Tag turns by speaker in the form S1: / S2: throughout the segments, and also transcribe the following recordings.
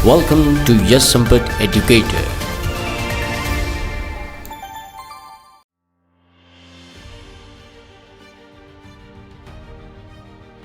S1: Welcome to Yes Sampat Educator.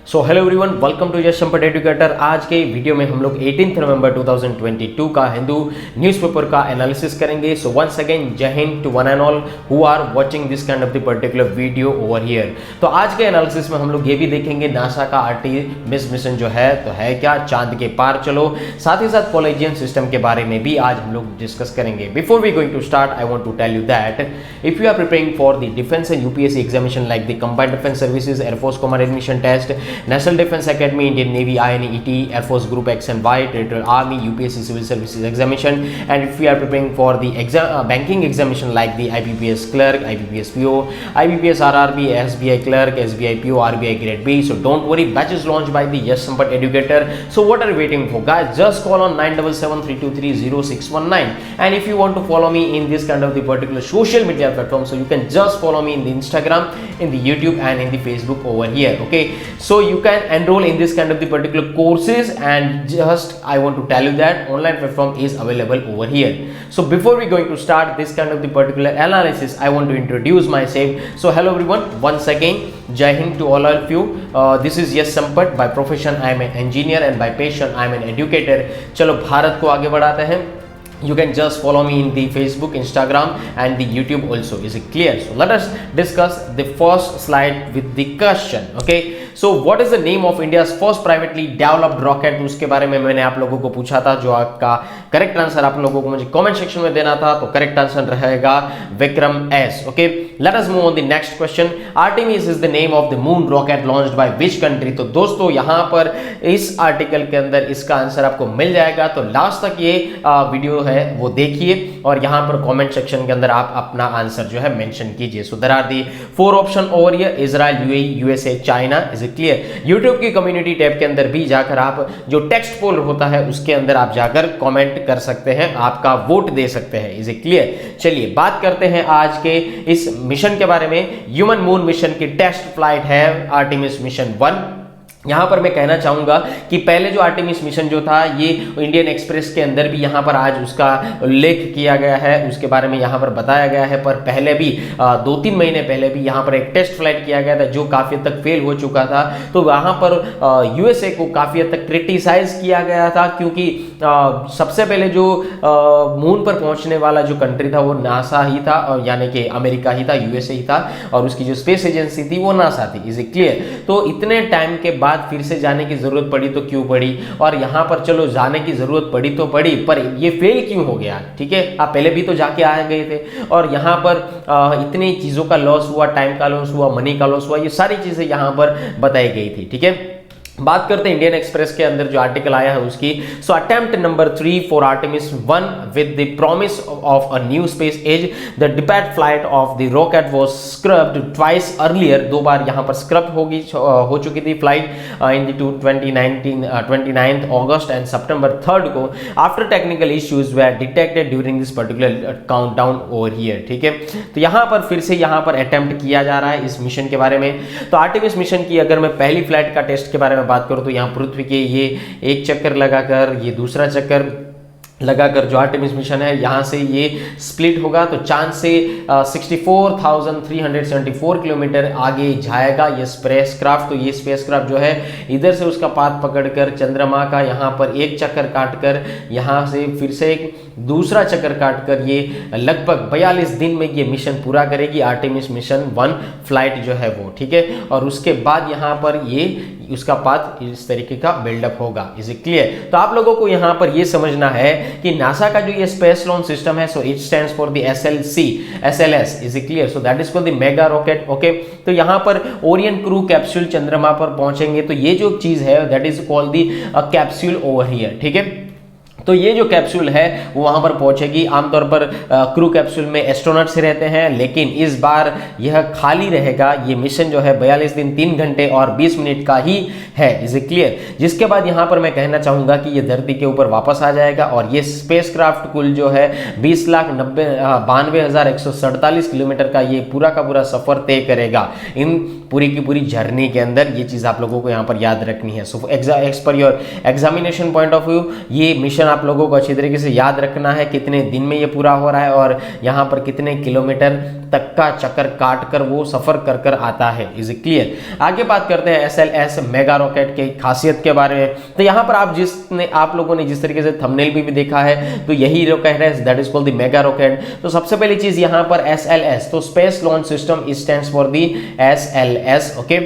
S1: So hello everyone, welcome to yes Sampat educator. आज के video में हम लोग 18 नवंबर 2022 का हिंदू न्यूज़पेपर का एनालिसिस करेंगे। सो वंस अगेन जय हिंद to one and all who are watching this kind of the particular video over here. तो आज के एनालिसिस में हम लोग ये भी देखेंगे नासा का आर्टेमिस मिशन जो है तो है क्या, चांद के पार चलो। साथ ही साथ पॉलाजियन सिस्टम के बारे में भी आज हम लोग डिस्कस करेंगे। Before we going to start, I want to tell you that if you are preparing for the defence and UPSC examination like the combined defence services, air force common admission test, National Defense Academy, Indian Navy, INET, Air Force Group X and Y, Territorial Army, UPSC Civil Services Examination, and if we are preparing for the banking examination like the IBPS Clerk, IBPS PO, IBPS RRB, SBI Clerk, SBI PO, RBI Grade B. So don't worry, batch is launched by the Yes Sampat Educator. So what are you waiting for, guys? Just call on 9773230619. And if you want to follow me in this kind of the particular social media platform, so you can just follow me in the Instagram, in the YouTube, and in the Facebook over here. Okay, so you can enroll in this kind of the particular courses, and just I want to tell you that online platform is available over here. So before we going to start this kind of the particular analysis, I want to introduce myself. So hello everyone, once again Jai Hind to all of you. This is Yes Sampat. By profession I am an engineer and by passion I am an educator. चलो भारत को आगे बढ़ाते हैं। You can just follow me in the Facebook, Instagram and the YouTube also. Is it clear? So let us discuss the first slide with the question. Okay, so what is the name of India's first privately developed rocket? उसके बारे में मैंने आप लोगों को पूछा था, जो आपका करेक्ट आंसर आप लोगों को मुझे कमेंट सेक्शन में देना था। तो करेक्ट आंसर रहेगा Vikram S. Okay, let us move on the next question. Artemis is the name of the moon rocket launched by which country? तो दोस्तों यहाँ पर इस आर्टिकल के अंदर इसका आंसर आपको मिल जाएगा, तो लास्ट तक ये वीडियो है वो देखिए और यहाँ पर कमेंट सेक्शन के अंदर आप अपना आंसर जो है मेंशन कीजिए। So there are the 4 option over here, Israel, UAE, USA, China. Is it clear? YouTube की कम्युनिटी टैब के अंदर भी जाकर आप जो टेक्स्ट पोल होता है उसके अंदर आप जाकर कमेंट कर सकते हैं, आपका वोट दे सकते हैं। Is it clear? चलिए बात करते हैं आज के इस मिशन के बारे में। ह्यूमन मून मिशन की टेस्ट फ्लाइट है आर्टेमिस मिशन 1। यहाँ पर मैं कहना चाहूँगा कि पहले जो आर्टेमिस मिशन जो था ये इंडियन एक्सप्रेस के अंदर भी यहाँ पर आज उसका उल्लेख किया गया है, उसके बारे में यहाँ पर बताया गया है। पर पहले भी 2-3 महीने पहले भी यहाँ पर एक टेस्ट फ्लाइट किया गया था जो काफ़ी हद तक फेल हो चुका था। तो वहाँ पर यूएसए को काफ़ी हद तक क्रिटिसाइज किया गया था, क्योंकि सबसे पहले जो मून पर पहुँचने वाला जो कंट्री था वो नासा ही था, और यानी कि अमेरिका ही था, यूएसए ही था, और उसकी जो स्पेस एजेंसी थी वो नासा थी। Is it clear? तो इतने टाइम के बाद फिर से जाने की जरूरत पड़ी तो क्यों पड़ी, और यहाँ पर चलो जाने की जरूरत पड़ी तो पड़ी, पर ये फेल क्यों हो गया? ठीक है, आप पहले भी तो जाके आ गए थे और यहाँ पर इतनी चीजों का लॉस हुआ, टाइम का लॉस हुआ, मनी का लॉस हुआ, ये सारी चीजें यहाँ पर बताई गई थी। ठीक है, बात करते हैं इंडियन एक्सप्रेस के अंदर जो आर्टिकल आया है उसकी। So attempt number 3 for Artemis 1 with the promise of a new space age, the debut flight of the rocket was scrubbed twice earlier. 2 बार यहाँ पर स्क्रब हो चुकी थी फ्लाइट इन द 29 अगस्त एंड सितंबर 3 को, after technical issues were detected during this particular countdown over here. ठीक है, तो यहाँ पर फिर से यहाँ पर अटेम्प्ट किया जा रहा है इस मिशन के बारे में। तो आर्टेमिस मिशन की अगर मैं पहली फ्लाइट का टेस्ट के बारे में बात करूं तो यहाँ पृथ्वी के ये एक चक्कर लगाकर, ये दूसरा चक्कर लगाकर जो आर्टेमिस मिशन है यहाँ से ये स्प्लिट होगा, तो चांद से 64,374 किलोमीटर आगे जाएगा ये स्पेसक्राफ्ट। तो ये स्पेसक्राफ्ट जो है इधर से उसका पाथ पकड़कर चंद्रमा का यहाँ पर एक चक्कर काटकर, यहाँ से फिर से एक दूसरा चक्कर काटकर ये लगभग 42 दिन में ये मिशन पूरा करेगी, आर्टेमिस मिशन 1 फ्लाइट जो है वो। ठीक है, और उसके बाद यहाँ पर ये उसका पाथ इस तरीके का बिल्डअप होगा। Is it clear? तो आप लोगों को यहाँ पर ये समझना है कि नासा का जो ये स्पेस लॉन्च सिस्टम है, so it stands for the SLS। Is it clear? So that is called the mega rocket. Okay, तो यहाँ पर ओरियन क्रू कैप्सूल चंद्रमा पर पहुंचेंगे, तो ये जो चीज है that is called the capsule over here. ठीक है, तो ये जो कैप्सूल है वो वहाँ पर पहुँचेगी। आमतौर पर क्रू कैप्सूल में एस्ट्रोनॉट्स रहते हैं, लेकिन इस बार यह खाली रहेगा। ये मिशन जो है 42 दिन 3 घंटे और 20 मिनट का ही है। Is it clear? जिसके बाद यहाँ पर मैं कहना चाहूँगा कि ये धरती के ऊपर वापस आ जाएगा और ये स्पेसक्राफ्ट कुल जो है 20,92,147 किलोमीटर का ये पूरा का पूरा सफर तय करेगा इन पूरी की पूरी जर्नी के अंदर। ये चीज़ आप लोगों को यहाँ पर याद रखनी है। So as per your examination point of view ये मिशन आप लोगों को अच्छी तरीके से याद रखना है, कितने दिन में ये पूरा हो रहा है और यहाँ पर कितने किलोमीटर तक का चक्कर काट कर वो सफर कर कर आता है। Is it clear? आगे बात करते हैं SLS मेगा रॉकेट के खासियत के बारे में। तो यहाँ पर आप लोगों ने जिस तरीके से थंबनेल भी देखा है, तो यही रॉकेट है, that is called the mega rocket. तो सबसे पहली चीज यहाँ पर SLS, तो space launch system stands for the SLS। Okay,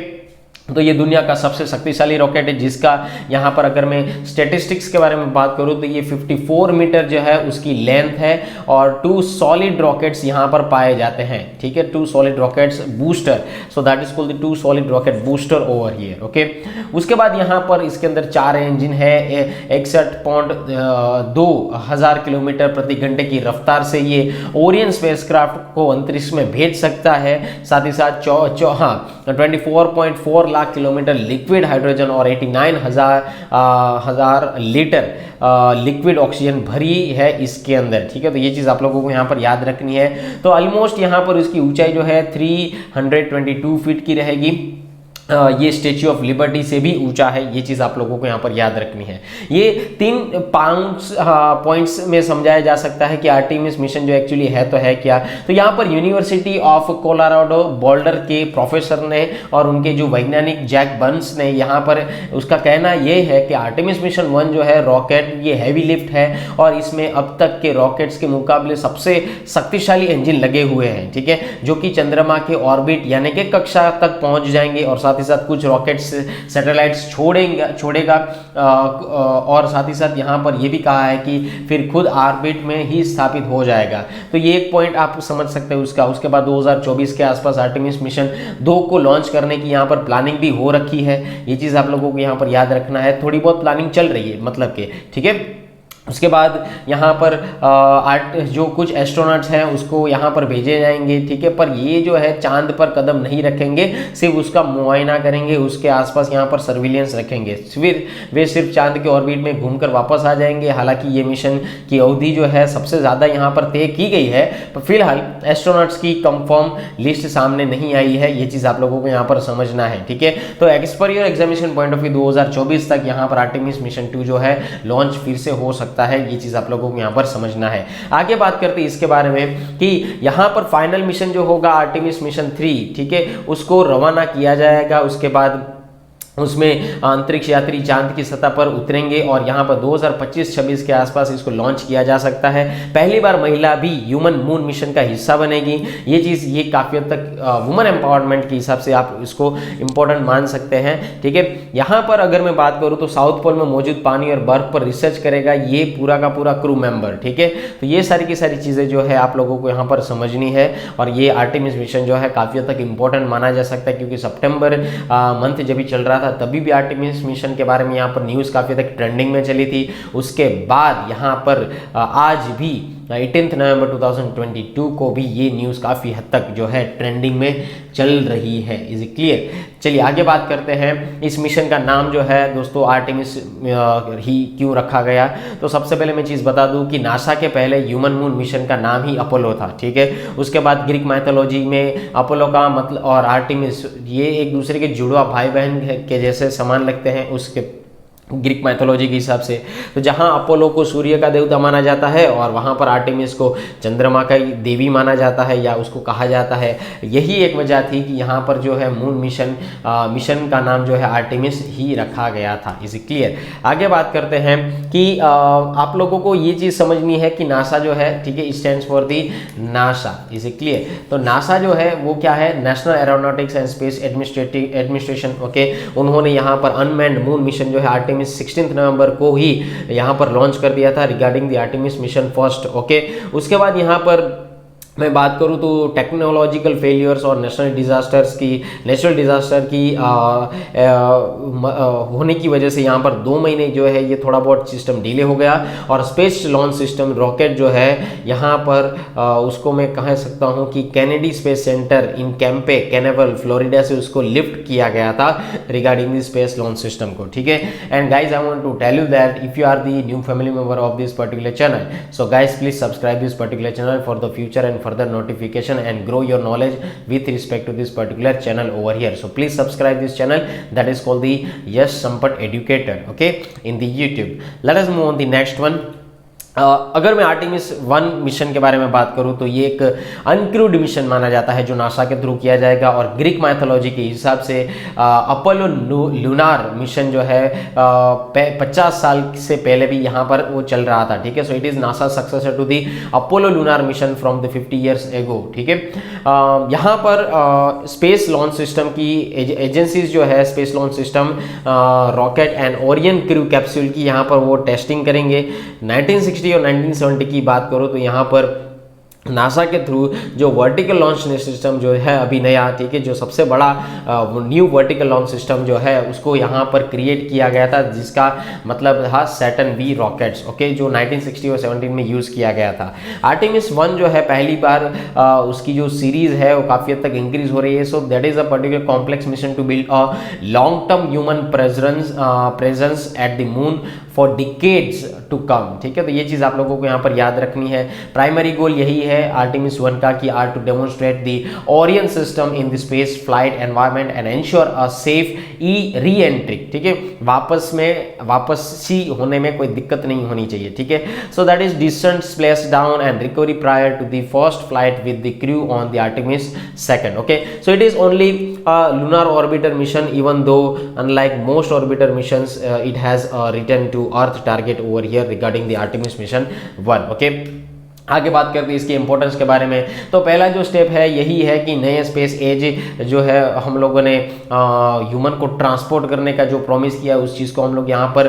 S1: तो ये दुनिया का सबसे शक्तिशाली रॉकेट है, जिसका यहाँ पर अगर मैं स्टैटिस्टिक्स के बारे में बात करूँ तो ये 54 मीटर जो है उसकी लेंथ है और 2 सॉलिड रॉकेट्स यहाँ पर पाए जाते हैं। ठीक है, 2 solid rockets booster, so that is called the 2 solid rocket booster over here. Okay, उसके बाद यहाँ पर इसके अंदर 4 इंजन है, 61.2000 किलोमीटर प्रति घंटे की रफ्तार से ये ओरियन स्पेसक्राफ्ट को अंतरिक्ष में भेज सकता है। साथ ही साथ 24.4 लाख किलोमीटर लिक्विड हाइड्रोजन और 89,000 लीटर लिक्विड ऑक्सीजन भरी है इसके अंदर। ठीक है, तो ये चीज़ आप लोगों को यहाँ पर याद रखनी है। तो ऑलमोस्ट यहाँ पर इसकी ऊंचाई जो है 322 फीट की रहेगी। ये स्टेच्यू ऑफ लिबर्टी से भी ऊंचा है, ये चीज़ आप लोगों को यहाँ पर याद रखनी है। ये 3 पॉइंट्स में समझाया जा सकता है कि आर्टेमिस मिशन जो एक्चुअली है तो है क्या। तो यहाँ पर यूनिवर्सिटी ऑफ कोलोराडो बोल्डर के प्रोफेसर ने और उनके जो वैज्ञानिक जैक बर्न्स ने यहाँ पर उसका कहना ये है कि आर्टेमिस मिशन 1 जो है रॉकेट, ये हैवी लिफ्ट है और इसमें अब तक के रॉकेट्स के मुकाबले सबसे शक्तिशाली इंजन लगे हुए हैं। ठीक है, जो कि चंद्रमा के ऑर्बिट यानी कि कक्षा तक पहुँच जाएंगे और साथ ही साथ कुछ रॉकेट्स सैटेलाइट्स छोड़ेगा और साथ ही साथ यहाँ पर ये भी कहा है कि फिर खुद ऑर्बिट में ही स्थापित हो जाएगा। तो ये एक पॉइंट आप समझ सकते हैं उसका। उसके बाद 2024 के आसपास आर्टेमिस मिशन 2 को लॉन्च करने की यहाँ पर प्लानिंग भी हो रखी है। ये चीज़ आप लोगों को यहाँ पर याद रखना है, थोड़ी बहुत प्लानिंग चल रही है मतलब के। ठीक है, उसके बाद यहाँ पर जो कुछ एस्ट्रोनॉट्स हैं उसको यहाँ पर भेजे जाएंगे। ठीक है, पर ये जो है चांद पर कदम नहीं रखेंगे, सिर्फ उसका मुआयना करेंगे, उसके आसपास यहाँ पर सर्विलेंस रखेंगे, फिर वे सिर्फ चांद के ऑर्बिट में घूमकर वापस आ जाएंगे। हालांकि ये मिशन की अवधि जो है सबसे ज़्यादा यहाँ पर तय की गई है, पर फिलहाल एस्ट्रोनॉट्स की कंफर्म लिस्ट सामने नहीं आई है। ये चीज़ आप लोगों को यहाँ पर समझना है। ठीक है, तो as per your examination point of view 2024 तक यहाँ पर आर्टेमिस मिशन 2 जो है लॉन्च फिर से हो सकता है। ये चीज आप लोगों को यहां पर समझना है। आगे बात करते हैं इसके बारे में कि यहां पर फाइनल मिशन जो होगा आर्टेमिस मिशन 3, ठीक है, उसको रवाना किया जाएगा। उसके बाद उसमें अंतरिक्ष यात्री चांद की सतह पर उतरेंगे और यहाँ पर 2025-26 के आसपास इसको लॉन्च किया जा सकता है। पहली बार महिला भी ह्यूमन मून मिशन का हिस्सा बनेगी। ये चीज़ ये काफ़ी हद तक वुमन एम्पावरमेंट के हिसाब से आप इसको इम्पोर्टेंट मान सकते हैं। ठीक है, यहाँ पर अगर मैं बात करूँ तो साउथ पोल में मौजूद पानी और बर्फ पर रिसर्च करेगा ये पूरा का पूरा क्रू मेंबर। ठीक है, तो ये सारी की सारी चीज़ें जो है आप लोगों को यहाँ पर समझनी है और ये आर्टेमिस मिशन जो है काफ़ी हद तक इम्पोर्टेंट माना जा सकता है, क्योंकि सितंबर मंथ जब भी चल रहा था तभी भी आर्टेमिस मिशन के बारे में यहाँ पर न्यूज़ काफ़ी तक ट्रेंडिंग में चली थी। उसके बाद यहाँ पर आज भी 18 नवंबर 2022 को भी ये न्यूज़ काफ़ी हद तक जो है ट्रेंडिंग में चल रही है। Is it clear? चलिए आगे बात करते हैं। इस मिशन का नाम जो है दोस्तों आर्टेमिस ही क्यों रखा गया, तो सबसे पहले मैं चीज़ बता दूं कि नासा के पहले ह्यूमन मून मिशन का नाम ही अपोलो था। ठीक है, उसके बाद ग्रीक माइथोलॉजी में अपोलो का मतलब और आर्टेमिस ये एक दूसरे के जुड़वा भाई बहन के जैसे समान लगते हैं उसके ग्रीक माइथोलॉजी के हिसाब से। तो जहाँ अपोलो को सूर्य का देवता माना जाता है और वहाँ पर आर्टेमिस को चंद्रमा का देवी माना जाता है या उसको कहा जाता है। यही एक वजह थी कि यहाँ पर जो है मून मिशन का नाम जो है आर्टेमिस ही रखा गया था। Is clear? आगे बात करते हैं कि आप लोगों को ये चीज़ समझनी है कि नासा जो है, ठीक है, stands for the NASA. Is clear? तो नासा जो है वो क्या है, national aeronautics and space administration. Okay, उन्होंने यहाँ पर अनमैन्ड मून मिशन जो है आर्टेमिस 16 नवंबर को ही यहाँ पर लॉन्च कर दिया था regarding the Artemis mission first. Okay, उसके बाद यहाँ पर मैं बात करूँ तो टेक्नोलॉजिकल फेलियर्स और नेचुरल डिज़ास्टर की होने की वजह से यहाँ पर 2 महीने जो है ये थोड़ा बहुत सिस्टम डिले हो गया और स्पेस लॉन्च सिस्टम रॉकेट जो है यहाँ पर उसको मैं कह सकता हूँ कि Kennedy space centre in cape Canaveral Florida से उसको लिफ्ट किया गया था regarding the space launch system को। ठीक है, and guys I want to tell you that if you are the new family member of this particular channel, so guys please subscribe this particular channel for the future and further notification and grow your knowledge with respect to this particular channel over here. So please subscribe this channel that is called the Yes Sampat Educator, okay, in the YouTube. Let us move on the next one. अगर मैं Artemis 1 mission के बारे में बात करूं तो ये एक अनक्रूड मिशन माना जाता है जो नासा के थ्रू किया जाएगा, और ग्रीक माइथोलॉजी के हिसाब से अपोलो लूनार मिशन जो है 50 साल से पहले भी यहाँ पर वो चल रहा था, ठीक है। So it is NASA successor to the Apollo lunar mission from the 50 years ago, ठीक है। यहाँ पर स्पेस लॉन्च सिस्टम की एजेंसीज जो है, space launch system, rocket and Orion crew capsule की यहाँ पर वो टेस्टिंग करेंगे। 1960 और 1970 की बात करो तो यहाँ पर नासा के थ्रू जो वर्टिकल लॉन्च सिस्टम जो है अभी नया, ठीक है, जो सबसे बड़ा न्यू वर्टिकल लॉन्च सिस्टम जो है उसको यहाँ पर क्रिएट किया गया था, जिसका मतलब था सैटर्न वी रॉकेट्स, ओके, जो 1960 और 17 में यूज़ किया गया था। आर्टेमिस 1 जो है पहली बार उसकी जो सीरीज है वो काफ़ी हद तक इंक्रीज हो रही है। So that is a particular complex mission to build a long term human presence at the moon for decades to come, ठीक है। तो ये चीज़ आप लोगों को यहाँ पर याद रखनी है। प्राइमरी गोल यही है आर्टेमिस 1 का कि are to demonstrate the Orion system in the space flight environment and ensure a safe re entry, ठीक है, वापसी होने में कोई दिक्कत नहीं होनी चाहिए, ठीक है। So that is descent, splash down and recovery prior to the first flight with the crew on the Artemis 2, okay. So it is only lunar orbiter mission, even though unlike most orbiter missions it has returned to earth target over here regarding the Artemis mission 1, okay। आगे बात करते हैं इसकी importance के बारे में। तो पहला जो स्टेप है यही है कि नए स्पेस एज जो है हम लोगों ने ह्यूमन को ट्रांसपोर्ट करने का जो प्रॉमिस किया उस चीज़ को हम लोग यहाँ पर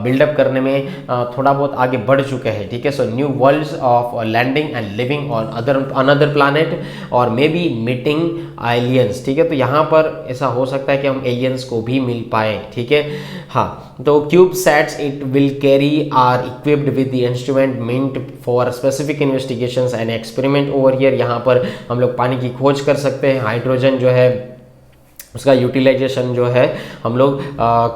S1: बिल्डअप करने में थोड़ा बहुत आगे बढ़ चुके हैं, ठीक है। So new worlds of landing and living on another planet और मे बी मीटिंग एलियंस, ठीक है। तो यहाँ पर ऐसा हो सकता है कि हम एलियंस को भी मिल पाए, ठीक है। हाँ, तो cubesats it will carry are equipped with the instrument मेंट for specific investigations and experiment over here. यहाँ पर हम लोग पानी की खोज कर सकते हैं, हाइड्रोजन जो है उसका यूटिलाइजेशन जो है हम लोग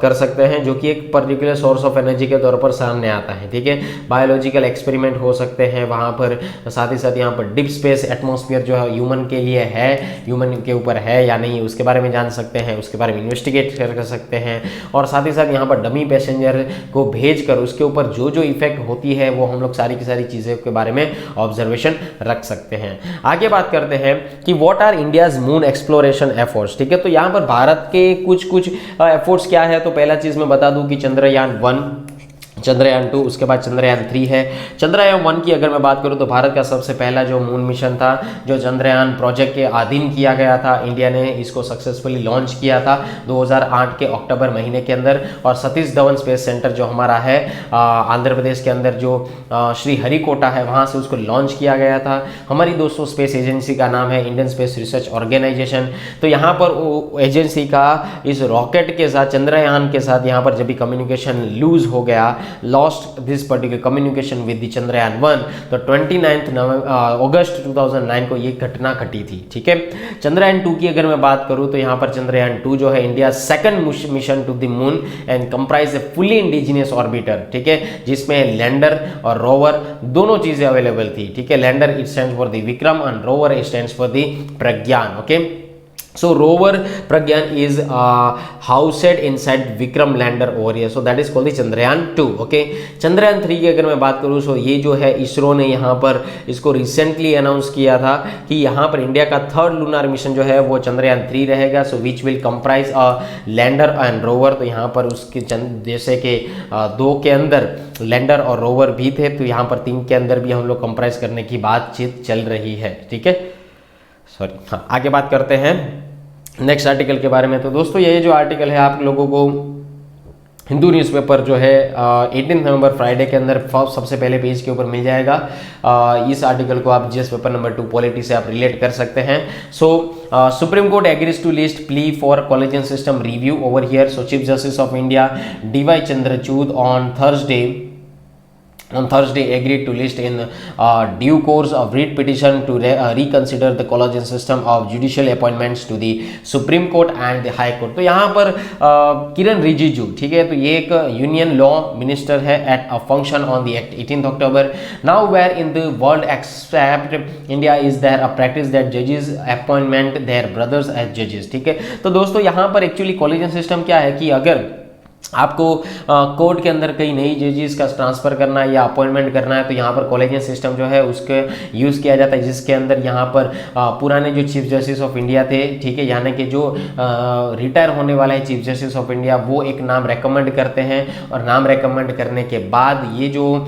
S1: कर सकते हैं, जो कि एक पर्टिकुलर सोर्स ऑफ एनर्जी के तौर पर सामने आता है, ठीक है। बायोलॉजिकल एक्सपेरिमेंट हो सकते हैं वहाँ पर, साथ ही साथ यहाँ पर डीप स्पेस एटमॉस्फेयर जो है ह्यूमन के लिए है, ह्यूमन के ऊपर है या नहीं उसके बारे में जान सकते हैं, उसके बारे में इन्वेस्टिगेट कर सकते हैं। और साथ ही साथ यहाँ पर डमी पैसेंजर को भेज कर उसके ऊपर जो जो इफेक्ट होती है वो हम लोग सारी की सारी चीज़ों के बारे में ऑब्जर्वेशन रख सकते हैं। आगे बात करते हैं कि what are India's moon exploration efforts, ठीक है। तो यहाँ पर भारत के कुछ एफर्ट्स क्या है, तो पहला चीज मैं बता दूं कि चंद्रयान 1, चंद्रयान 2, उसके बाद चंद्रयान 3 है। चंद्रयान 1 की अगर मैं बात करूं तो भारत का सबसे पहला जो मून मिशन था जो चंद्रयान प्रोजेक्ट के अधीन किया गया था, इंडिया ने इसको सक्सेसफुली लॉन्च किया था 2008 के अक्टूबर महीने के अंदर। और सतीश धवन स्पेस सेंटर जो हमारा है आंध्र प्रदेश के अंदर जो श्री हरिकोटा है वहाँ से उसको लॉन्च किया गया था। हमारी दोस्तों स्पेस एजेंसी का नाम है इंडियन स्पेस रिसर्च ऑर्गेनाइजेशन। तो यहाँ पर वो एजेंसी का इस रॉकेट के साथ, चंद्रयान के साथ यहाँ पर जब भी कम्युनिकेशन लूज हो गया, lost this particular communication with the Chandrayaan 1, तो 29 अगस्त 2009 को ये घटना घटी थी, ठीक है। चंद्रयान 2 की अगर मैं बात करूं तो यहाँ पर चंद्रयान 2 जो है India second mission to the moon and comprise a fully indigenous orbiter, ठीक है, जिसमें लैंडर और रोवर दोनों चीजें अवेलेबल थी, ठीक है। Lander it stands for the Vikram and rover it stands for the Pragyan, okay. So rover Pragyan is housed inside Vikram lander over here, so that is called the Chandrayaan 2, okay। Chandrayaan 3 की अगर मैं बात करूँ सो ये जो है इसरो ने यहाँ पर इसको रिसेंटली अनाउंस किया था कि यहाँ पर इंडिया का थर्ड लूनार मिशन जो है वो चंद्रयान 3 रहेगा। So which will comprise a lander and rover. तो यहाँ पर उसके जैसे कि 2 के अंदर लैंडर और रोवर भी थे, तो यहाँ पर 3 के अंदर भी हम लोग कंप्राइज करने की बातचीत चल रही है, ठीक है। सॉरी, हाँ, आगे बात करते हैं नेक्स्ट आर्टिकल के बारे में। तो दोस्तों ये जो आर्टिकल है आप लोगों को हिंदू न्यूज़पेपर जो है 18 नवंबर फ्राइडे के अंदर सबसे पहले पेज के ऊपर मिल जाएगा। इस आर्टिकल को आप जीएस पेपर नंबर 2 पॉलिटी से आप रिलेट कर सकते हैं। So Supreme Court agrees to list plea for collegium system review over here. So Chief justice of India DY Chandrachud on Thursday agreed to list in due course of writ petition to reconsider the collagen system of judicial appointments to the Supreme Court and the High Court। तो यहाँ पर किरण रिजिजू, ठीक है, तो ये एक union law minister है at a function on the 18th October. Now where in the world accept India is there a practice that जजेस अपॉइंटमेंट देयर ब्रदर्स एज जजेस, ठीक है। तो दोस्तों यहाँ पर एक्चुअली कॉलेजियन सिस्टम क्या है कि अगर आपको कोर्ट के अंदर कई नई जजेस का ट्रांसफ़र करना है या अपॉइंटमेंट करना है, तो यहाँ पर कॉलेजियन सिस्टम जो है उसके यूज़ किया जाता है, जिसके अंदर यहाँ पर पुराने जो चीफ जस्टिस ऑफ इंडिया थे, ठीक है, यानी कि जो रिटायर होने वाला है चीफ जस्टिस ऑफ इंडिया, वो एक नाम रेकमेंड करते हैं, और नाम रेकमेंड करने के बाद ये जो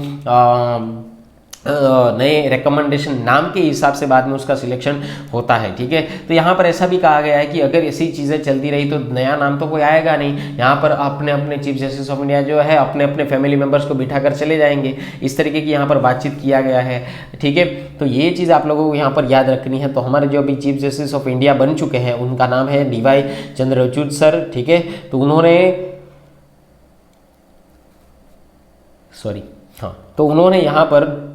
S1: नए रिकमेंडेशन नाम के हिसाब से बाद में उसका सिलेक्शन होता है, ठीक है। तो यहाँ पर ऐसा भी कहा गया है कि अगर ऐसी चीज़ें चलती रही तो नया नाम तो कोई आएगा नहीं, यहाँ पर अपने अपने चीफ जस्टिस ऑफ इंडिया जो है अपने अपने फैमिली मेम्बर्स को बिठा कर चले जाएंगे, इस तरीके की यहाँ पर बातचीत किया गया है, ठीक है। तो ये चीज़ आप लोगों को यहाँ पर याद रखनी है। तो हमारे जो अभी चीफ जस्टिस ऑफ इंडिया बन चुके हैं उनका नाम है DY चंद्रचूड़ सर, ठीक है। तो उन्होंने यहाँ पर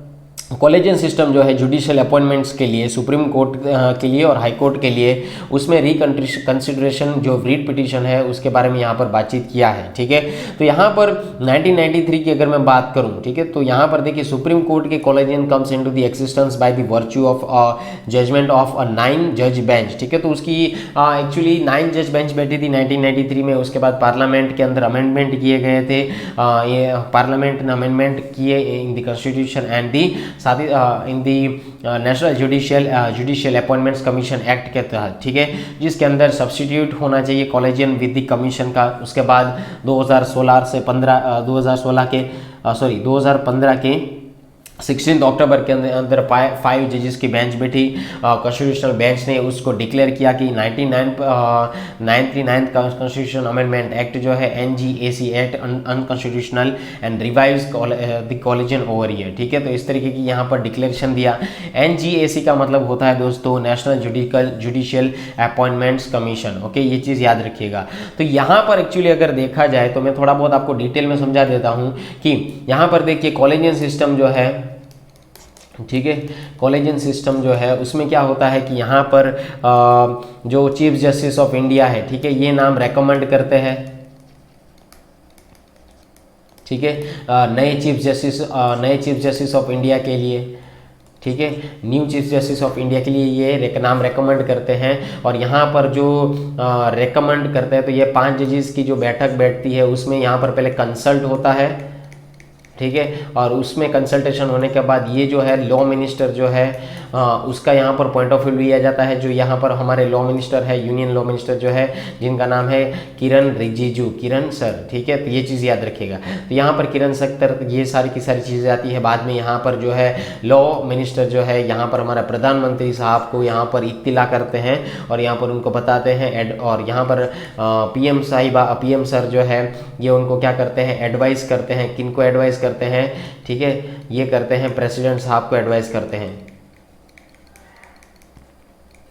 S1: कॉलेजियन सिस्टम जो है जुडिशियल अपॉइंटमेंट्स के लिए, सुप्रीम कोर्ट के लिए और हाई कोर्ट के लिए, उसमें रिकंसिडरेशन जो रीट पिटीशन है उसके बारे में यहाँ पर बातचीत किया है, ठीक है। तो यहाँ पर 1993 की अगर मैं बात करूँ, ठीक है, तो यहाँ पर देखिए सुप्रीम कोर्ट के collegium comes into the existence by the virtue of judgement of a 9 जज बेंच, ठीक है। तो उसकी एक्चुअली 9 जज बेंच बैठी थी 1993 में। उसके बाद पार्लियामेंट के अंदर अमेंडमेंट किए गए थे, ये पार्लियामेंट ने अमेंडमेंट किए in the constitution and the साथ ही in the National Judicial Appointments Commission Act के तहत, ठीक है, जिसके अंदर सब्स्टिट्यूट होना चाहिए कॉलेजियन विद द कमीशन का। उसके बाद 2015 के 16 अक्टूबर के अंदर 5 जजेस की बेंच बैठी। कॉन्स्टिट्यूशनल बेंच ने उसको डिक्लेयर किया कि 99 कॉन्स्टिट्यूशन अमेंडमेंट एक्ट जो है NGAC act unconstitutional and revise the collegium over year, ठीक है। तो इस तरीके की यहाँ पर डिक्लेरेशन दिया। NGAC का मतलब होता है दोस्तों national Judicial Appointments commission, okay, ये चीज़ याद रखिएगा। तो यहाँ पर एक्चुअली अगर देखा जाए तो मैं थोड़ा बहुत आपको डिटेल में समझा देता हूँ कि यहाँ पर देखिए कॉलेजियन सिस्टम जो है, ठीक है, कॉलेजियन सिस्टम जो है उसमें क्या होता है कि यहाँ पर जो चीफ जस्टिस ऑफ इंडिया है, ठीक है, ये नाम रेकमेंड करते हैं, ठीक है, नए चीफ जस्टिस ऑफ इंडिया के लिए, ठीक है, new chief justice of India के लिए ये नाम रेकमेंड करते हैं। और यहाँ पर जो रेकमेंड करते हैं तो ये 5 जजेस की जो बैठक बैठती है उसमें यहाँ पर पहले कंसल्ट होता है, ठीक है, और उसमें कंसल्टेशन होने के बाद ये जो है लॉ मिनिस्टर जो है उसका यहाँ पर पॉइंट ऑफ व्यू लिया जाता है। जो यहाँ पर हमारे लॉ मिनिस्टर है, यूनियन लॉ मिनिस्टर जो है, जिनका नाम है किरण रिजिजू, किरण सर, ठीक है। तो ये चीज़ याद रखिएगा। तो यहाँ पर किरण सर, ये सारी की सारी चीज़ें आती है। बाद में यहाँ पर जो है लॉ मिनिस्टर जो है यहाँ पर हमारा प्रधानमंत्री साहब को यहाँ पर इत्तिला करते हैं और यहाँ पर उनको बताते हैं और यहाँ पर PM सर जो है ये उनको क्या करते हैं, एडवाइस करते हैं। किनको एडवाइस करते हैं, ठीक है, ये करते हैं प्रेसिडेंट साहब को एडवाइस करते हैं,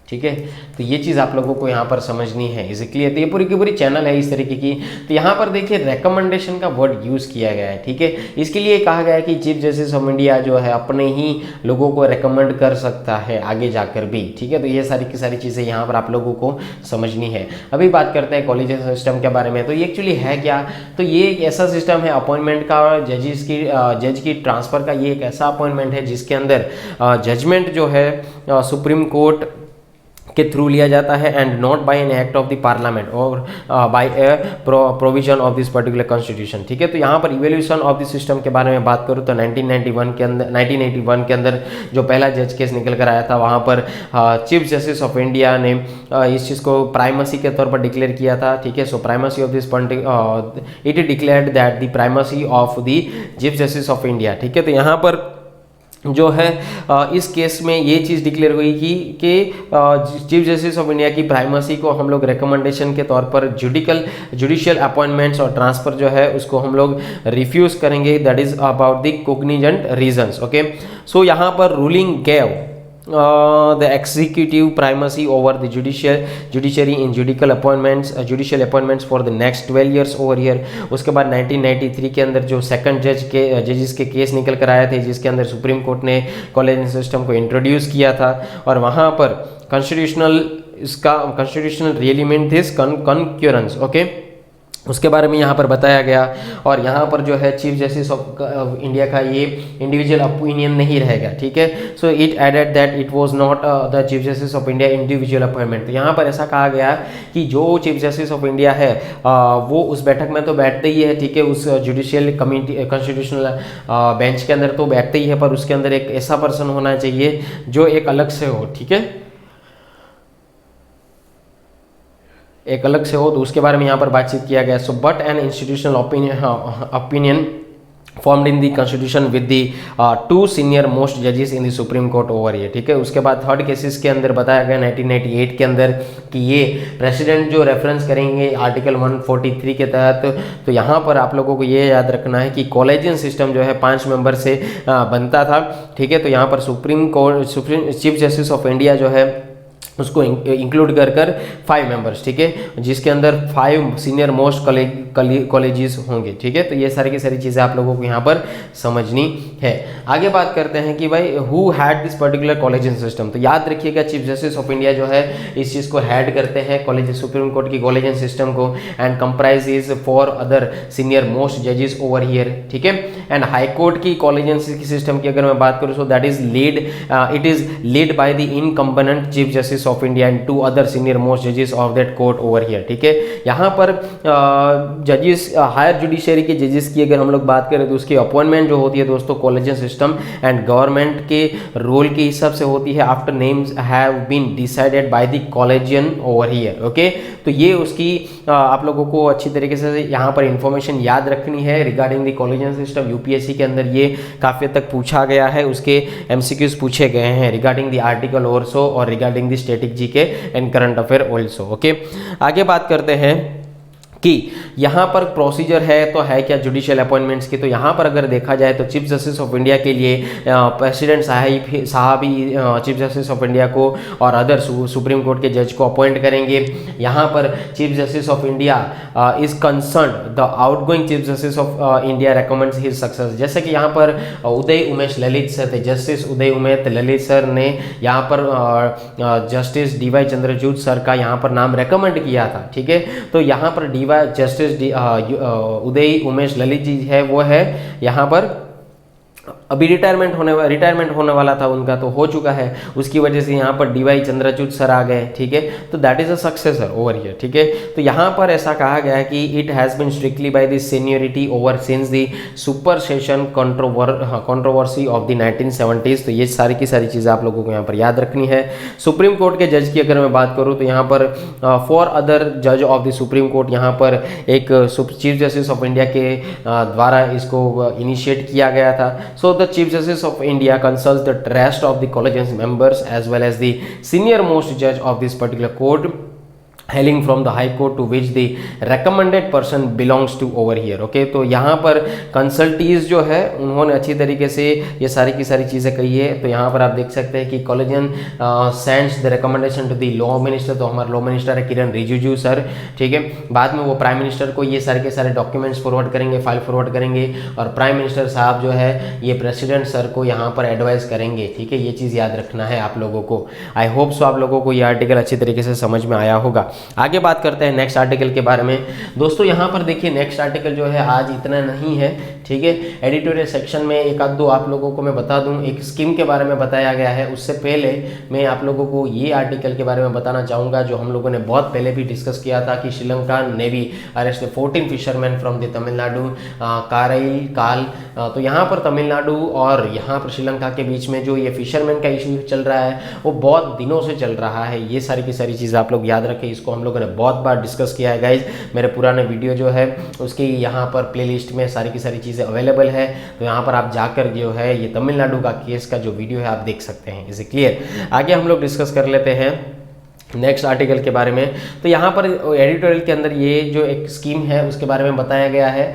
S1: ठीक है। तो ये चीज़ आप लोगों को यहाँ पर समझनी है। Is clear? तो ये पूरी की पूरी चैनल है इस तरीके की। तो यहाँ पर देखिए रेकमेंडेशन का वर्ड यूज़ किया गया है, ठीक है। इसके लिए कहा गया है कि चीफ जस्टिस ऑफ इंडिया जो है अपने ही लोगों को रेकमेंड कर सकता है आगे जाकर भी, ठीक है। तो ये सारी की सारी चीज़ें यहाँ पर आप लोगों को समझनी है। अभी बात करते हैं कॉलेजियन सिस्टम के बारे में। तो ये एक्चुअली है क्या? तो ये एक ऐसा सिस्टम है अपॉइंटमेंट का और जज की ट्रांसफ़र का। ये एक ऐसा अपॉइंटमेंट है जिसके अंदर जजमेंट जो है सुप्रीम कोर्ट के थ्रू लिया जाता है and not by an act of the parliament और by a provision of this particular constitution, ठीक है। तो यहाँ पर इवोल्यूशन ऑफ द सिस्टम के बारे में बात करूँ तो 1981 के अंदर जो पहला जज केस निकल कर आया था, वहाँ पर चीफ जस्टिस ऑफ इंडिया ने इस चीज़ को प्राइमेसी के तौर पर डिक्लेयर किया था, ठीक है। So primacy of this it declared that the primacy of the chief justice of India, ठीक है। तो यहाँ पर जो है इस केस में ये चीज़ डिक्लेयर हुई कि चीफ जस्टिस ऑफ इंडिया की प्राइमेसी को हम लोग रिकमेंडेशन के तौर पर जुडिशियल अपॉइंटमेंट्स और ट्रांसफ़र जो है उसको हम लोग रिफ्यूज़ करेंगे। That is about the cognizant reasons, okay. So यहाँ पर ruling gave the executive primacy over the judiciary in judicial appointments for the next 12 years over here। उसके बाद 1993 के अंदर जो सेकंड जजेस के केस निकल कर आए थे, जिसके अंदर सुप्रीम कोर्ट ने कॉलेजियन सिस्टम को इंट्रोड्यूस किया था और वहाँ पर constitutional really mean this concurrence, okay. उसके बारे में यहाँ पर बताया गया। और यहाँ पर जो है चीफ जस्टिस ऑफ इंडिया का ये इंडिविजुअल ओपिनियन नहीं रहेगा, ठीक है। So it added that it was not the chief justice of India individual appointment. तो यहाँ पर ऐसा कहा गया कि जो चीफ जस्टिस ऑफ इंडिया है वो उस बैठक में तो बैठते ही है, ठीक है, उस जुडिशियल कमिटी कॉन्स्टिट्यूशनल बेंच के अंदर तो बैठते ही है, पर उसके अंदर एक ऐसा पर्सन होना चाहिए जो एक अलग से हो, ठीक है, एक अलग से हो। तो उसके बारे में यहाँ पर बातचीत किया गया। So but an institutional opinion formed in the constitution with the 2 senior most जजेस in the Supreme Court over ये, ठीक है। उसके बाद थर्ड केसेस के अंदर बताया गया 1998 के अंदर कि ये प्रेसिडेंट जो रेफरेंस करेंगे आर्टिकल 143 के तहत। तो यहाँ पर आप लोगों को ये याद रखना है कि कॉलेजियन सिस्टम जो है 5 मेंबर से बनता था, ठीक है। तो यहाँ पर supreme chief justice of India जो है उसको इंक्लूड कर 5 मेंबर्स, ठीक है, जिसके अंदर 5 सीनियर मोस्ट कॉलेजेस होंगे, ठीक है। तो ये सारी की सारी चीज़ें आप लोगों को यहाँ पर समझनी है। आगे बात करते हैं कि भाई who had this particular collegian system. तो याद रखिएगा चीफ जस्टिस ऑफ इंडिया जो है इस चीज़ को हेड करते हैं कॉलेज सुप्रीम कोर्ट की कॉलेजियन सिस्टम को, and comprise is 4 other senior most जजेस ओवर हियर, ठीक है। एंड हाई कोर्ट की कॉलेजियन सिस्टम की अगर मैं बात करूँ, so that is it is lead by the incumbent Chief justice of India and 2 other senior most जजेस of that court over here, ठीक है। यहाँ पर जजेस हायर जुडिशरी के जजेस की अगर हम लोग बात करें तो उसकी अपॉइंटमेंट जो होती है दोस्तों कॉलेजियन सिस्टम एंड गवर्नमेंट के रोल के हिसाब से होती है after names have been decided by the collegium over here, okay. तो ये उसकी आप लोगों को अच्छी तरीके से यहाँ पर इंफॉर्मेशन याद रखनी है regarding the collegian system. UPSC के अंदर ये काफ़ी हद तक पूछा गया है, उसके एमसीक्यूज पूछे गए हैं रिगार्डिंग द आर्टिकल ऑल्सो और regarding the static GK and current affair also, okay. आगे बात करते हैं कि यहाँ पर प्रोसीजर है तो है क्या जुडिशियल अपॉइंटमेंट्स की। तो यहाँ पर अगर देखा जाए तो चीफ जस्टिस ऑफ इंडिया के लिए प्रेसिडेंट साहब ही चीफ जस्टिस ऑफ इंडिया को और अदर सुप्रीम कोर्ट के जज को अपॉइंट करेंगे। यहाँ पर chief justice of India is concern the outgoing chief justice of India recommends his success. जैसे कि यहाँ पर उदय उमेश ललित सर थे, जस्टिस उदय उमेश ललित सर ने यहाँ पर justice D Y Chandrachud sir का यहाँ पर नाम रेकमेंड किया था, ठीक है। तो यहाँ पर जस्टिस उदय उमेश ललित जी है वो है यहाँ पर अभी रिटायरमेंट होने वाला था उनका, तो हो चुका है, उसकी वजह से यहाँ पर डीवाई चंद्रचूड़ सर आ गए, ठीक है। तो that is a successor over here, ठीक है। तो यहाँ पर ऐसा कहा गया है कि it has been strictly by the seniority over since the supersession controversy of the 1970s। तो ये सारी की सारी चीज़ें आप लोगों को यहाँ पर याद रखनी है। सुप्रीम कोर्ट के जज की अगर मैं बात करूँ तो यहाँ पर 4 अदर जज ऑफ द सुप्रीम कोर्ट यहाँ पर एक चीफ जस्टिस ऑफ इंडिया के द्वारा इसको इनिशिएट किया गया था। So the Chief Justice of India consults the rest of the collegians members as well as the senior most judge of this particular court hailing from the high court to which the recommended person belongs to over here, okay। तो यहाँ पर कंसल्टीज जो है उन्होंने अच्छी तरीके से ये सारी की सारी चीज़ें कही है। तो यहाँ पर आप देख सकते हैं कि collegium sends the recommendation to the law minister. तो हमारे लॉ मिनिस्टर है किरण रिजिजू सर, ठीक है। बाद में वो प्राइम मिनिस्टर को ये सारे के सारे डॉक्यूमेंट्स फॉरवर्ड करेंगे, फाइल फॉरवर्ड करेंगे, और प्राइम मिनिस्टर साहब जो है ये प्रेसिडेंट सर को यहाँ पर एडवाइस करेंगे, ठीक है। ये चीज़ याद रखना है आप लोगों को। आई होप सो आप लोगों को ये आर्टिकल अच्छी तरीके से समझ में आया होगा। आगे बात करते हैं नेक्स्ट आर्टिकल के बारे में। दोस्तों यहाँ पर देखिए नेक्स्ट आर्टिकल जो है आज इतना नहीं है, ठीक है। एडिटोरियल सेक्शन में एक आध दो आप लोगों को मैं बता दूं, एक स्कीम के बारे में बताया गया है। उससे पहले मैं आप लोगों को ये आर्टिकल के बारे में बताना चाहूँगा जो हम लोगों ने बहुत पहले भी डिस्कस किया था कि Sri Lanka navy arrest 14 fisherman from the Tamil Nadu Karaikal. तो यहाँ पर तमिलनाडु और यहाँ पर श्रीलंका के बीच में जो ये फिशरमैन का इशू चल रहा है वो बहुत दिनों से चल रहा है। ये सारी की सारी चीज़ें आप लोग याद रखें, इसको हम लोगों ने बहुत बार डिस्कस किया है गाइज। मेरे पुराने वीडियो जो है उसकी यहाँ पर प्लेलिस्ट में सारी की सारी चीज़ें अवेलेबल है। तो यहाँ पर आप जाकर जो है ये तमिलनाडु का केस का जो वीडियो है आप देख सकते हैं। Is clear? आगे हम लोग डिस्कस कर लेते हैं नेक्स्ट आर्टिकल के बारे में। तो यहाँ पर एडिटोरियल के अंदर ये जो एक स्कीम है उसके बारे में बताया गया है,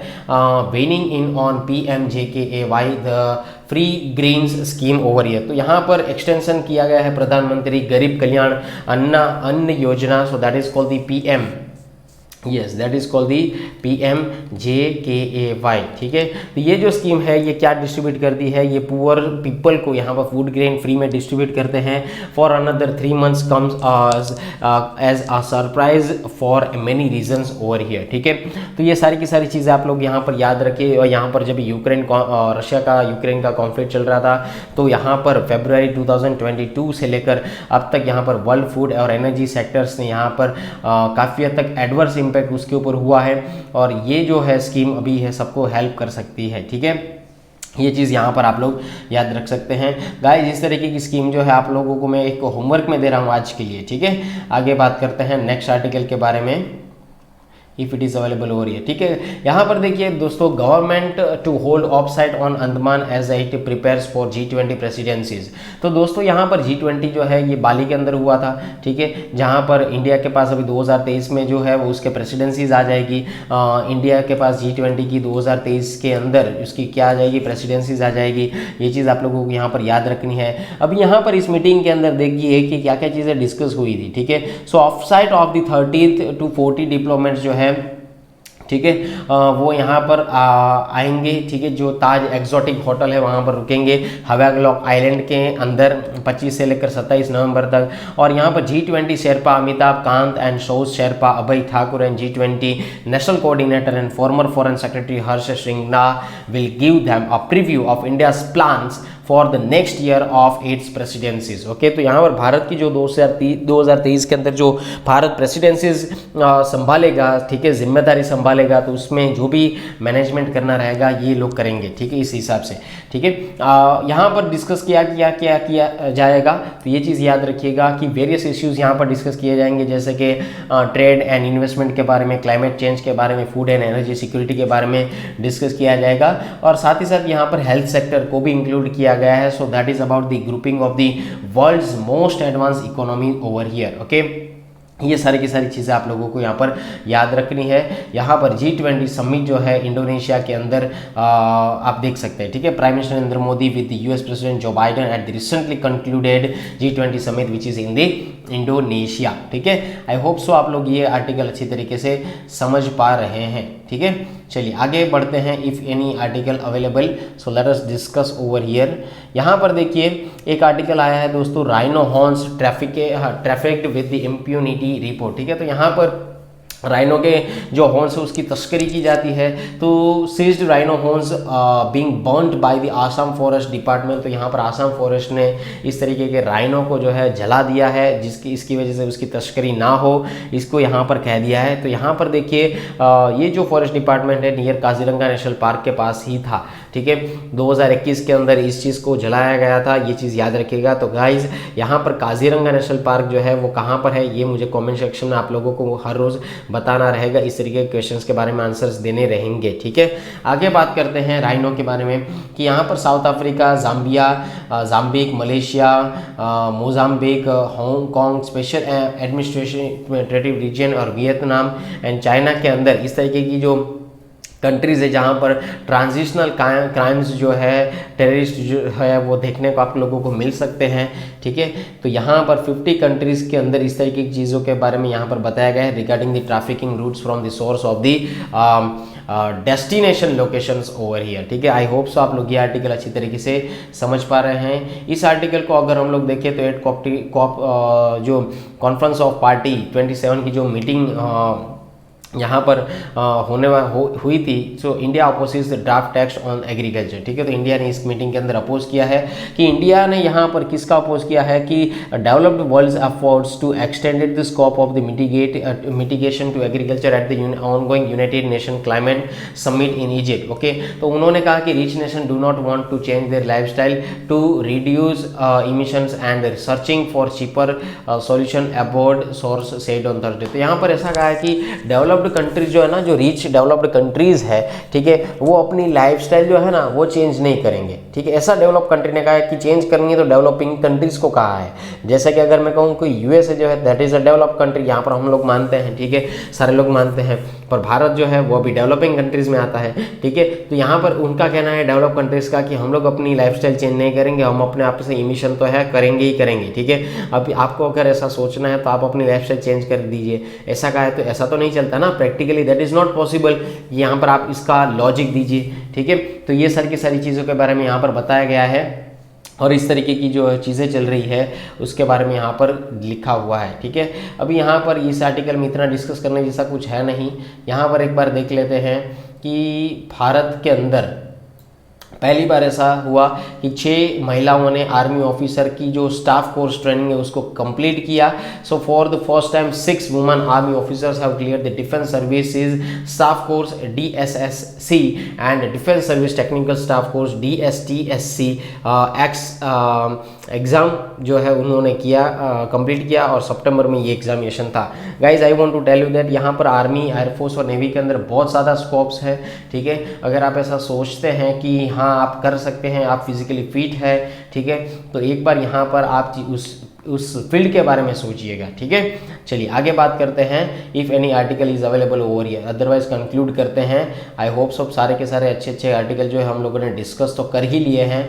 S1: waning in on PMJKAY the free grains scheme over year. तो यहाँ पर एक्सटेंशन किया गया है प्रधानमंत्री गरीब कल्याण अन्न योजना, सो that is called the yes, that is called the PMJKAY। ठीक है, तो ये जो स्कीम है ये क्या डिस्ट्रीब्यूट करती है, ये पुअर पीपल को यहाँ पर फूड ग्रेन फ्री में डिस्ट्रीब्यूट करते हैं for another 3 months comes as a surprise for many reasons over here. ठीक है, तो ये सारी की सारी चीज़ें आप लोग यहाँ पर याद रखिए। और यहाँ पर जब रशिया का यूक्रेन का कॉन्फ्लिक्ट चल रहा था तो यहाँ पर फरवरी 2022 से लेकर अब तक यहाँ पर वर्ल्ड फूड और एनर्जी सेक्टर्स ने यहाँ पर काफ़ी हद तक एडवर्स इम्पैक्ट उसके ऊपर हुआ है, और ये जो है स्कीम अभी है सबको हेल्प कर सकती है। ठीक है, ये चीज़ यहाँ पर आप लोग याद रख सकते हैं गाइस। इस तरीके की स्कीम जो है आप लोगों को मैं एक होमवर्क में दे रहा हूँ आज के लिए। ठीक है, आगे बात करते हैं नेक्स्ट आर्टिकल के बारे में, इफ इट इज अवेलेबल हो रही है। ठीक है, यहाँ पर देखिए दोस्तों, government to hold off site on Andaman as it prepares for G20 presidencies. तो दोस्तों यहाँ पर G20 जो है ये बाली के अंदर हुआ था। ठीक है, जहाँ पर इंडिया के पास अभी 2023 में जो है वो उसके प्रेसिडेंसीज आ जाएगी। इंडिया के पास G20 की 2023 के अंदर उसकी क्या आ जाएगी, प्रेसिडेंसीज आ जाएगी। ये चीज़ आप लोगों को यहाँ पर याद रखनी है। अब यहाँ पर इस मीटिंग के अंदर देखिए कि क्या क्या चीज़ें डिस्कस हुई थी। ठीक है, सो of site of the 30 to 40 diplomats जो है, ठीक है, वो यहाँ पर आएंगे। ठीक है, जो ताज एक्सोटिक होटल है वहाँ पर रुकेंगे हवालॉक आइलैंड के अंदर 25 से लेकर 27 नवंबर तक। और यहाँ पर G20 Sherpa Amitabh Kant and shows Sherpa Abhay Thakur and G20 national coordinator and farmer foreign secretary Harsh Shringla will give them a preview of India's plans for the next year of its presidencies. Okay, तो यहाँ पर भारत की जो 2023 के अंदर जो भारत प्रेसिडेंसीज संभालेगा, ठीक है, जिम्मेदारी संभालेगा, तो उसमें जो भी मैनेजमेंट करना रहेगा ये लोग करेंगे। ठीक है, इस हिसाब से। ठीक है, यहाँ पर डिस्कस किया जाएगा, तो ये चीज़ याद रखिएगा कि वेरियस इश्यूज़ यहाँ पर डिस्कस किए जाएंगे, जैसे कि ट्रेड एंड इन्वेस्टमेंट के बारे में, क्लाइमेट चेंज के बारे में, फूड एंड एनर्जी सिक्योरिटी के बारे में डिस्कस किया जाएगा। और साथ ही साथ यहाँ पर हेल्थ सेक्टर को भी इंक्लूड किया गया है। So that is about the grouping of the world's most advance economy over here. Okay, ये सारी की सारी चीज़ें आप लोगों को यहाँ पर याद रखनी है। यहाँ पर G20 समिट जो है इंडोनेशिया के अंदर आप देख सकते हैं। ठीक है, prime minister Narendra Modi with the US president Joe Biden at the recently concluded G20 summit which is in the Indonesia. ठीक है, आई होप सो आप लोग ये आर्टिकल अच्छी तरीके से समझ पा रहे हैं। ठीक है, चलिए आगे बढ़ते हैं। If any article available so let us discuss over here. यहाँ पर देखिए एक आर्टिकल आया है दोस्तों, rhino horns trafficked with the impunity report. ठीक है, तो यहाँ पर राइनो के जो हॉर्न्स है उसकी तस्करी की जाती है। तो seized rhino horns being burned by the Assam forest department. तो यहाँ पर आसाम फॉरेस्ट ने इस तरीके के राइनो को जो है जला दिया है, इसकी वजह से उसकी तस्करी ना हो, इसको यहाँ पर कह दिया है। तो यहाँ पर देखिए ये जो फॉरेस्ट डिपार्टमेंट है नियर काजीरंगा नेशनल पार्क के पास ही था। ठीक है, 2021 के अंदर इस चीज़ को जलाया गया था, ये चीज़ याद रखिएगा। तो गाइज यहाँ पर काजीरंगा नेशनल पार्क जो है वो कहाँ पर है, ये मुझे कमेंट सेक्शन में आप लोगों को हर रोज़ बताना रहेगा। इस तरीके के क्वेश्चंस के बारे में आंसर्स देने रहेंगे। ठीक है, आगे बात करते हैं राइनो के बारे में कि यहाँ पर साउथ अफ्रीका, जाम्बिया, जाम्बिक, Malaysia, Mozambique, Hong Kong special administrative region और वियतनाम एंड चाइना के अंदर इस तरीके की जो कंट्रीज़ है जहाँ पर ट्रांजिशनल क्राइम्स जो है, टेररिस्ट जो है वो देखने को आप लोगों को मिल सकते हैं। ठीक है, तो यहाँ पर 50 कंट्रीज़ के अंदर इस तरीके की चीज़ों के बारे में यहाँ पर बताया गया है regarding the trafficking routes from the source of the destination locations over here. ठीक है, आई होप सो आप लोग ये आर्टिकल अच्छी तरीके से समझ पा रहे हैं। इस आर्टिकल को अगर हम लोग देखें तो जो कॉन्फ्रेंस ऑफ पार्टी 27 की जो मीटिंग यहाँ पर हुई थी, so India opposes the draft text on agriculture. ठीक है, तो इंडिया ने इस मीटिंग के अंदर अपोज किया है कि इंडिया ने यहाँ पर किसका अपोज किया है कि developed worlds efforts to extended the scope of the mitigation to agriculture at the ongoing United Nation climate summit in Egypt. Okay, तो उन्होंने कहा कि rich nation do not want to change their lifestyle to reduce emissions and searching for cheaper solution abroad sources said on Thursday. तो यहाँ पर ऐसा कहा है कि डेवलप्ड कंट्रीज जो है ना, जो रिच डेवलप्ड कंट्रीज है, ठीक है, वो अपनी लाइफस्टाइल जो है ना वो चेंज नहीं करेंगे। ठीक है। ऐसा डेवलप कंट्री ने कहा है कि चेंज करेंगे तो डेवलपिंग कंट्रीज को कहा है। जैसे कि अगर मैं कहूँ कि यूएसए जो है that is a develop country, यहाँ पर हम लोग मानते हैं, ठीक है, सारे लोग मानते हैं, पर भारत जो है वो अभी डेवलपिंग कंट्रीज में आता है, ठीक है। तो यहाँ पर उनका कहना है डेवलप कंट्रीज का कि हम लोग अपनी लाइफस्टाइल चेंज नहीं करेंगे, हम अपने आप से इमिशन तो है करेंगे ही करेंगे, ठीक है। अब आपको अगर ऐसा सोचना है तो आप अपनी लाइफस्टाइल चेंज कर दीजिए, ऐसा कहा है तो ऐसा तो नहीं चलता ना, practically that is not possible. यहाँ पर आप इसका लॉजिक दीजिए, ठीक है। तो ये सारी की सारी चीज़ों के बारे में यहाँ पर बताया गया है और इस तरीके की जो चीज़ें चल रही है उसके बारे में यहाँ पर लिखा हुआ है, ठीक है। अभी यहाँ पर इस आर्टिकल में इतना डिस्कस करने जैसा कुछ है नहीं। यहाँ पर एक बार देख लेते हैं कि भारत के अंदर पहली बार ऐसा हुआ कि 6 महिलाओं ने आर्मी ऑफिसर की जो स्टाफ कोर्स ट्रेनिंग है उसको कंप्लीट किया। So for the first time 6 women army officers have cleared the defence services staff course DSSC and defence service technical staff course DSTSC exam जो है उन्होंने किया, कंप्लीट किया और सितंबर में ये एग्जामिनेशन था। Guys I want to tell you that यहाँ पर आर्मी, एयरफोर्स और नेवी के अंदर बहुत ज़्यादा स्कोप्स है, ठीक है। अगर आप ऐसा सोचते हैं कि हाँ आप कर सकते हैं, आप फिजिकली फिट है, ठीक है, तो एक बार यहाँ पर आप उस फील्ड के बारे में सोचिएगा, ठीक है। चलिए आगे बात करते हैं। If any article is available over here, otherwise conclude करते हैं। आई होप सब सारे के सारे अच्छे अच्छे आर्टिकल जो है हम लोगों ने डिस्कस तो कर ही लिए हैं।